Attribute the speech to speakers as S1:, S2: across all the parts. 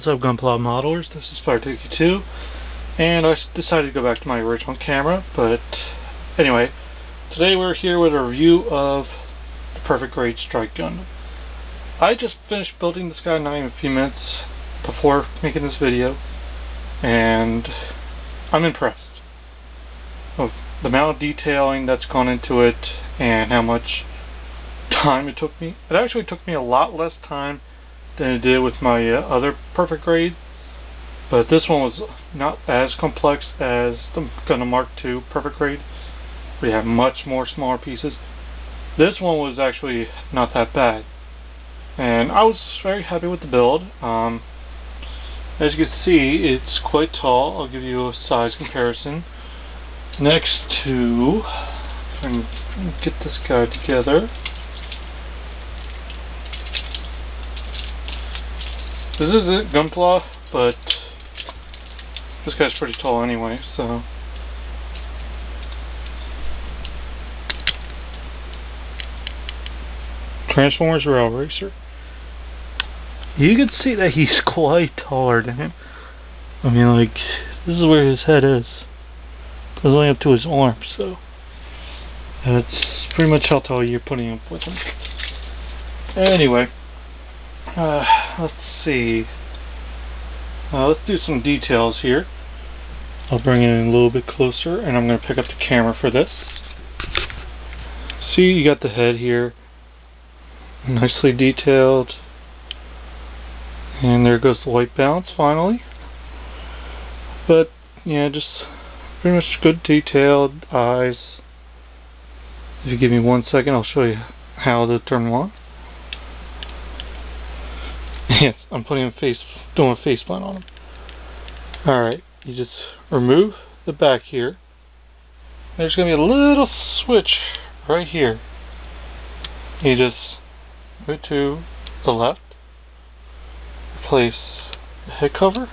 S1: What's up, Gunpla modelers? This is Fire2, and I decided to go back to my original camera, but anyway, today we're here with a review of the Perfect Grade Strike Gundam. I just finished building this guy not even a few minutes before making this video, and I'm impressed with the amount of detailing that's gone into it and how much time it took me. It actually took me a lot less time than it did with my other Perfect Grade, but this one was not as complex as the Gundam Mark II Perfect Grade. We have much more smaller pieces. This one was actually not that bad, and I was very happy with the build. As you can see, it's quite tall. I'll give you a size comparison. Next to, if I can get this guy together. This isn't Gunpla, but this guy's pretty tall anyway, so. Transformers Rail Racer. You can see that he's quite taller than him. I mean, like, this is where his head is. It goes only up to his arm, so. That's pretty much how tall you're putting up with him. Anyway. Let's see. Let's do some details here. I'll bring it in a little bit closer, and I'm going to pick up the camera for this. See, you got the head here, nicely detailed, and there goes the white balance finally. But yeah, just pretty much good detailed eyes. If you give me 1 second, I'll show you how to turn them on. Yes, I'm doing a face plant on them. Alright, you just remove the back here. There's going to be a little switch right here. You just go to the left, replace the head cover.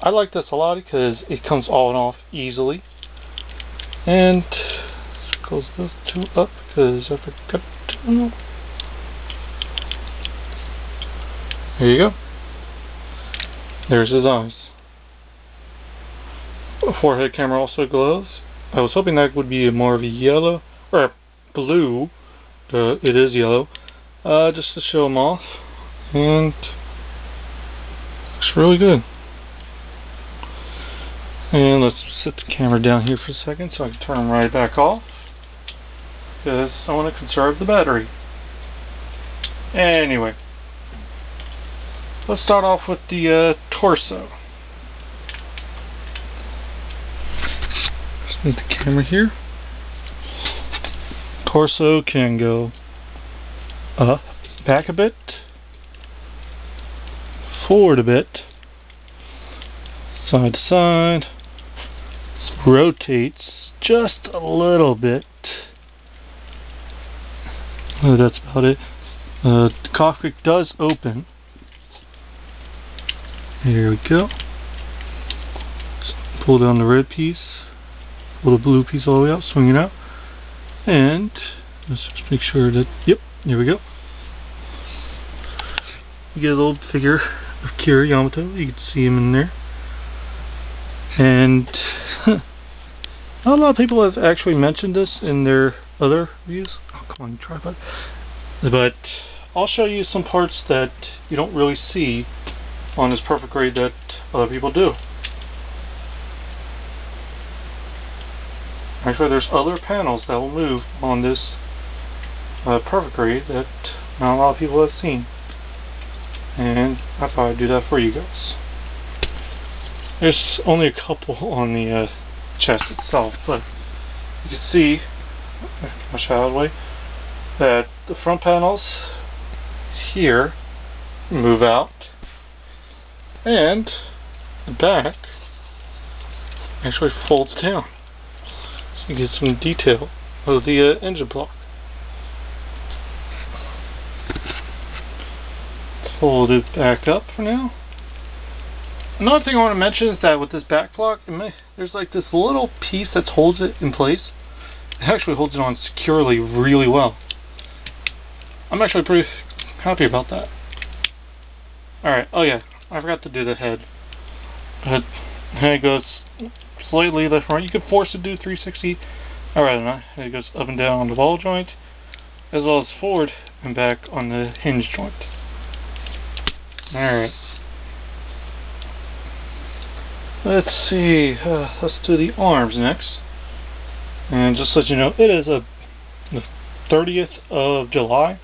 S1: I like this a lot because it comes on and off easily. And close those two up because I forgot to. There you go. There's his eyes. The forehead camera also glows. I was hoping that would be more of a yellow or a blue. It is yellow. Just to show them off, and looks really good. And let's set the camera down here for a second so I can turn them right back off, because I want to conserve the battery. Anyway. Let's start off with the torso. Just move the camera here. Torso can go back a bit, forward a bit, side to side, rotates just a little bit. That's about it. The cockpit does open. Here we go. Just pull down the red piece, pull the blue piece all the way out, swing it out, and let's just make sure that, yep, here we go. You get a little figure of Kira Yamato, you can see him in there. And not a lot of people have actually mentioned this in their other reviews. Oh, come on, tripod. But I'll show you some parts that you don't really see on this Perfect Grade that other people do. Actually, there's other panels that will move on this Perfect Grade that not a lot of people have seen, and I thought I'd do that for you guys. There's only a couple on the chest itself, but you can see, I'll show out of the way, that the front panels here move out, and the back actually folds down, so you get some detail of the engine block. Fold it back up for now. Another thing I want to mention is that with this back block, there's like this little piece that holds it in place. It actually holds it on securely really well. I'm actually pretty happy about that. Alright, oh yeah, I forgot to do the head. But it goes slightly left and right. You can force it to do 360. Or rather not. It goes up and down on the ball joint, as well as forward and back on the hinge joint. Alright. Let's see. Let's do the arms next. And just to let you know, it is the 30th of July,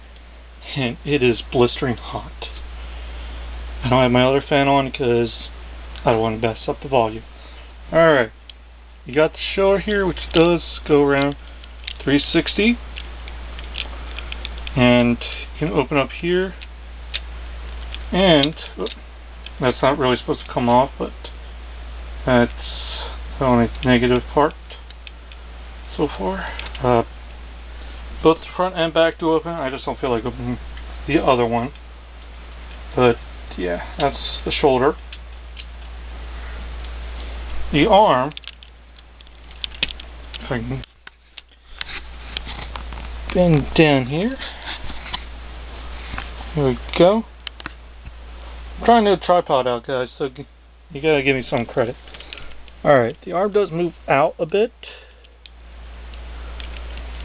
S1: and it is blistering hot. I don't have my other fan on because I don't want to mess up the volume. Alright. You got the shoulder here, which does go around 360. And you can open up here. And that's not really supposed to come off, but that's the only negative part so far. Both the front and back do open. I just don't feel like opening the other one. But yeah, that's the shoulder. The arm, if I can bend down here. Here we go. I'm trying to do a tripod out, guys, so you gotta give me some credit. Alright, the arm does move out a bit,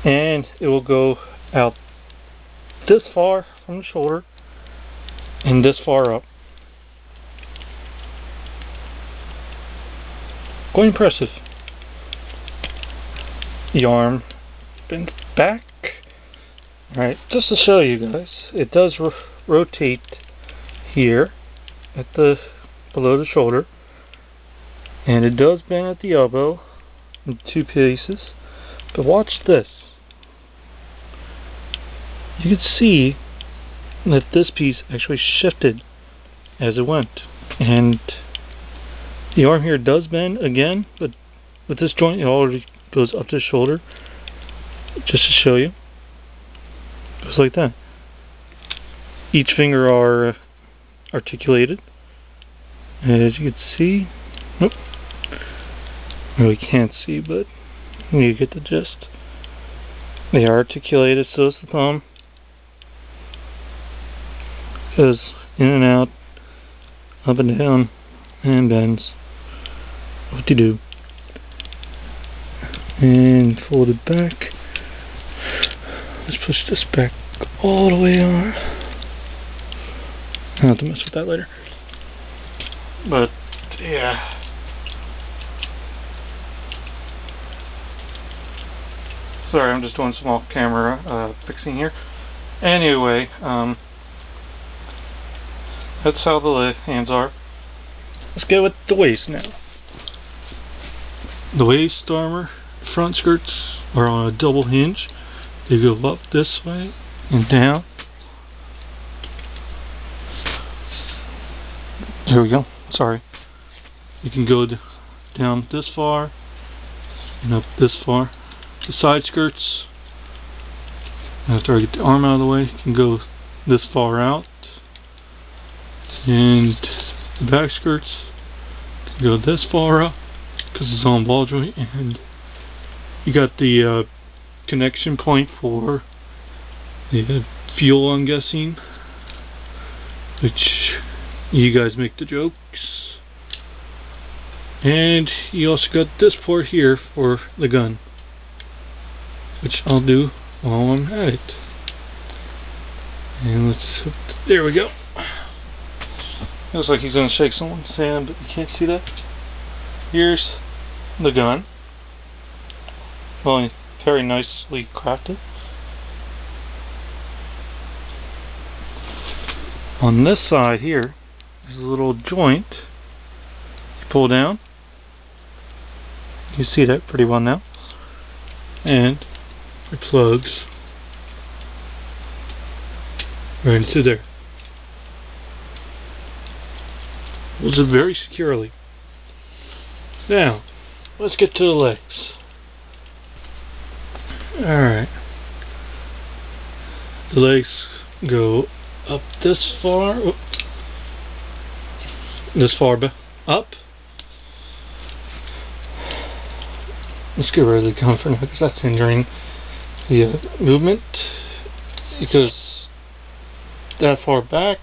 S1: and it will go out this far from the shoulder and this far up. Quite impressive. The arm bends back. Alright, just to show you guys, it does rotate here at the below the shoulder, and it does bend at the elbow in two pieces. But watch this. You can see that this piece actually shifted as it went, and the arm here does bend again, but with this joint it already goes up to the shoulder. Just to show you, just like that. Each finger are articulated, as you can see. Nope, really can't see, but you get the gist. They are articulated, so is the thumb. Goes in and out, up and down, and bends. What do you do? And fold it back. Let's push this back all the way on. I'll have to mess with that later. But yeah. Sorry, I'm just doing some off camera fixing here. Anyway, that's how the hands are. Let's go with the waist now. The waist armor, front skirts are on a double hinge. They go up this way and down. There we go. Sorry. You can go down this far and up this far. The side skirts, after I get the arm out of the way, can go this far out. And the back skirts can go this far up because it's on ball joint, and you got the connection point for the fuel, I'm guessing, which you guys make the jokes. And you also got this port here for the gun, which I'll do while I'm at it. And there we go. Looks like he's gonna shake someone's hand, but you can't see that. Here's the gun. Well, very nicely crafted. On this side here, there's a little joint. You pull down. You see that pretty well now. And it plugs right into there. Holds it very securely. Now, let's get to the legs. Alright. The legs go up this far. This far up. Let's get rid of the gun for now because that's hindering the movement. It goes that far back.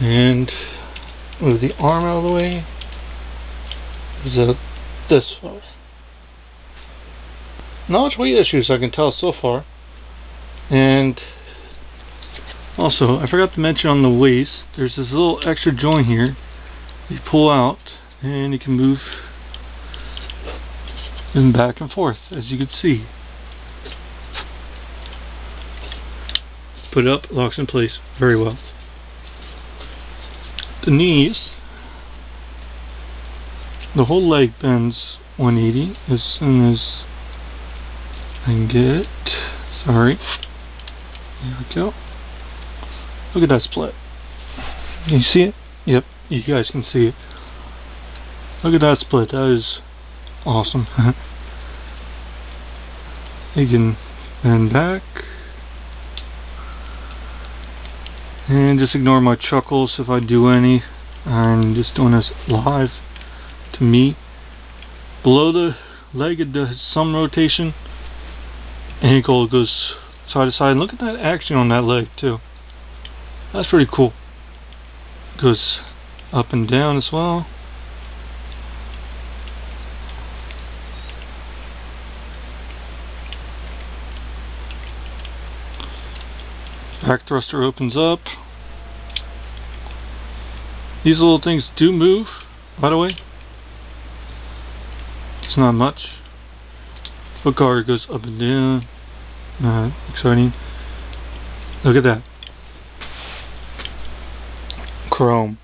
S1: And move the arm out of the way. Is this far? Not much weight issues I can tell so far. And also, I forgot to mention on the waist, there's this little extra joint here you pull out and you can move them back and forth, as you can see. Put it up, locks in place very well. The knees, the whole leg bends 180 as soon as I can get it. Sorry. There we go. Look at that split. Can you see it? Yep, you guys can see it. Look at that split. That is awesome. You can bend back. And just ignore my chuckles if I do any. I'm just doing this live to me. Below the leg it does some rotation. Ankle goes side to side. Look at that action on that leg too. That's pretty cool. Goes up and down as well. Back thruster opens up. These little things do move, by the way. It's not much. Foot guard goes up and down. Not exciting. Look at that. Chrome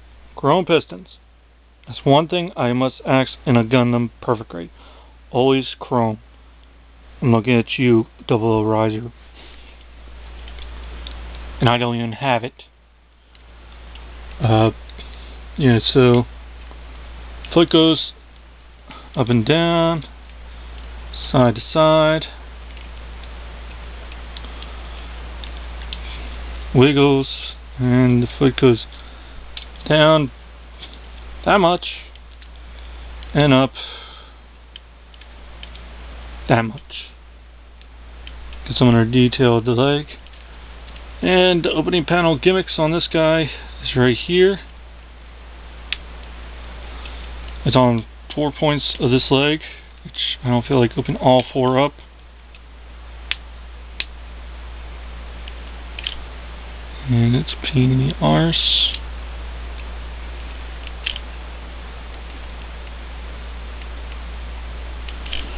S1: pistons. That's one thing I must ask in a Gundam perfect grade. Always chrome. I'm looking at you, 00 Riser. And I don't even have it. Yeah, so foot goes up and down, side to side, wiggles, and the foot goes down that much and up that much. Get some more detail of the leg. And the opening panel gimmicks on this guy is right here. It's on 4 points of this leg, which I don't feel like opening all 4 up. And it's a pain in the arse.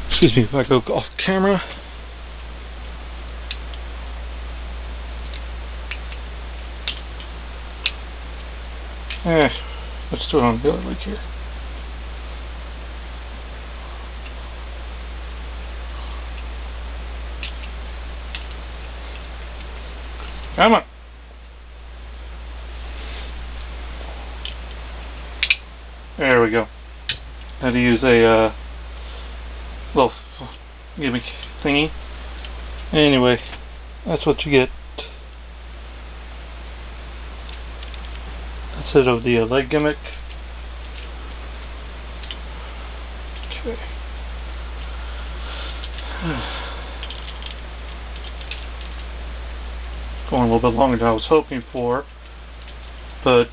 S1: Excuse me if I go off camera. Let's do it on the other leg here. Come on. There we go. Had to use a little gimmick thingy. Anyway, that's what you get. That's it of the leg gimmick. Okay. Going a little bit longer than I was hoping for, but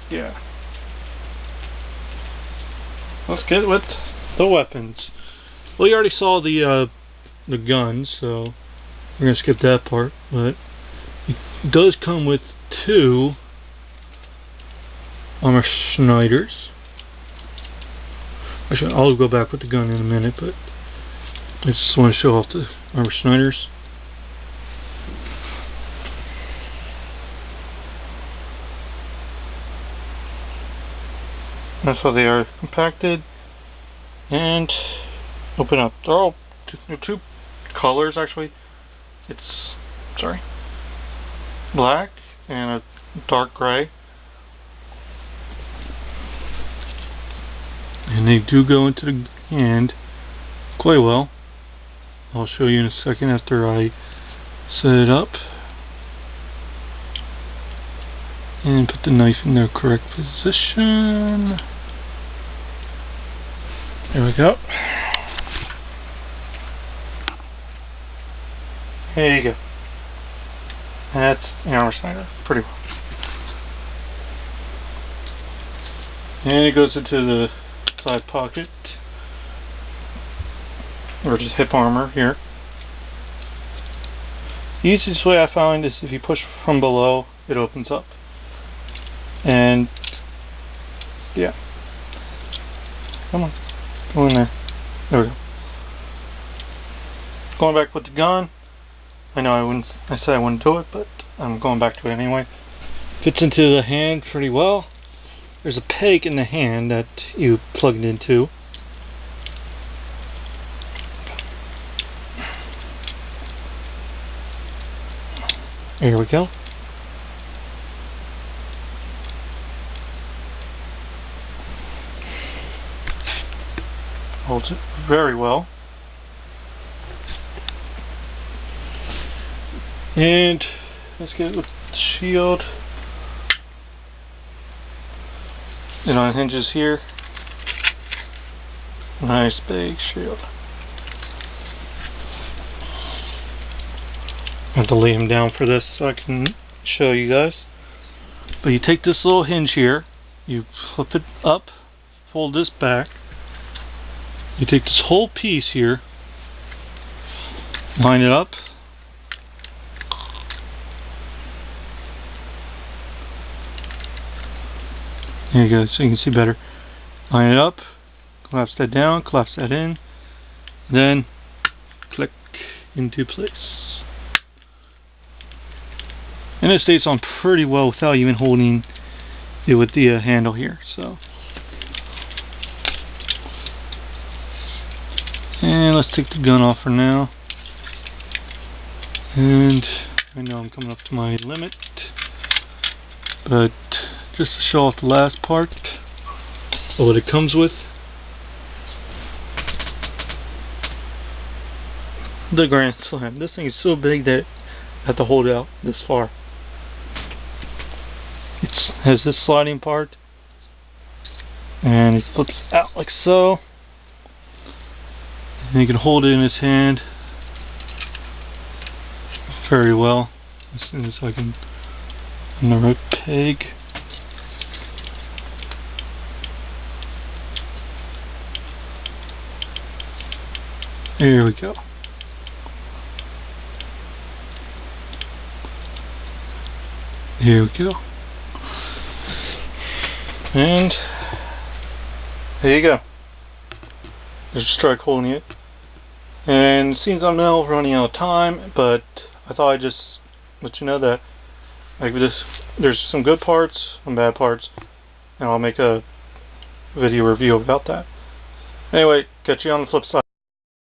S1: yeah. Let's get with the weapons. Well, you already saw the guns, so we're gonna skip that part. But it does come with 2 armor Schneiders. Actually, I'll go back with the gun in a minute, but I just want to show off the armor Schneiders. That's how they are compacted and open up. They're all two colors actually. It's black and a dark gray, and they do go into the hand quite well. I'll show you in a second after I set it up and put the knife in the correct position. There we go. There you go. That's the armor Schneider. Pretty well. And it goes into the side pocket, or just hip armor here. The easiest way I find is if you push from below, it opens up. And yeah, come on, go in there. There we go. Going back with the gun. I know I said I wouldn't do it, but I'm going back to it anyway. Fits into the hand pretty well. There's a peg in the hand that you plug it into. Here we go. Holds it very well. And let's get it with the shield. It unhinges here. Nice big shield. I have to lay him down for this so I can show you guys. But you take this little hinge here, you flip it up, fold this back. You take this whole piece here, line it up. There you go, so you can see better. Line it up, collapse that down, collapse that in, then click into place. And it stays on pretty well without even holding it with the handle here. So, and let's take the gun off for now. And I know I'm coming up to my limit, but just to show off the last part of what it comes with. The Grand Slam. This thing is so big that I have to hold it out this far. It has this sliding part, and it flips out like so. And you can hold it in his hand very well. As soon as I can on the right peg. Here we go. Here we go. And there you go. There's a strike holding it. And it seems I'm now running out of time, but I thought I'd just let you know that like this, there's some good parts, some bad parts, and I'll make a video review about that. Anyway, catch you on the flip side.